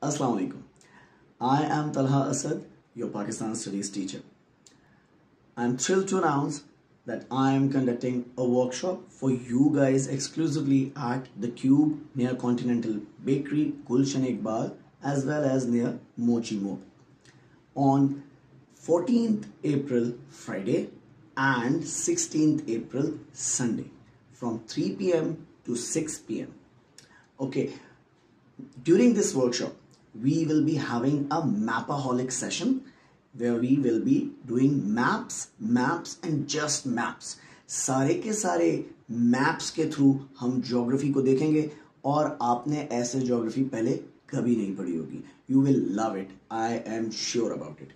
Assalamu alaikum. I am Talha Asad, your Pakistan Studies teacher. I am thrilled to announce that I am conducting a workshop for you guys exclusively at the Cube near Continental Bakery, Gulshan Iqbal, as well as near Mochi Mo on 14th April Friday and 16th April Sunday from 3 p.m. to 6 p.m. Okay, during this workshop, we will be having a Map-a-Holic session where we will be doing maps and just maps. सारे के सारे maps के through हम geography को देखेंगे और आपने ऐसे geography पहले कभी नहीं पढ़ी होगी. You will love it. I am sure about it.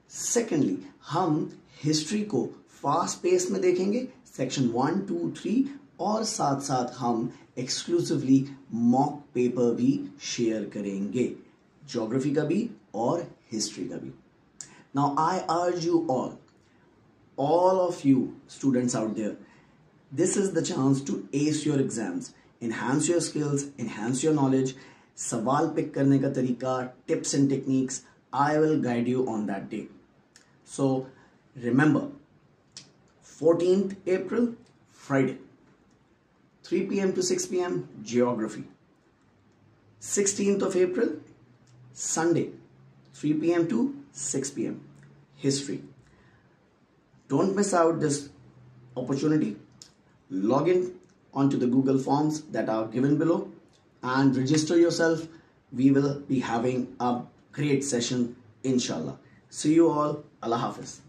Secondly, हम history को fast pace में देखेंगे, section 1, 2, 3 और साथ साथ हम exclusively mock paper भी share करेंगे, geography का भी और history का भी. Now I urge you all of you students out there, this is the chance to ace your exams, enhance your skills, enhance your knowledge. सवाल pick करने का तरीका, tips and techniques, I will guide you on that day. So remember, 14th April, Friday, 3 p.m. to 6 p.m. geography. 16th of April, Sunday, 3 p.m. to 6 p.m. history. Don't miss out this opportunity. Log in onto the Google forms that are given below and register yourself. We will be having a great session, inshallah. See you all. Allah Hafiz.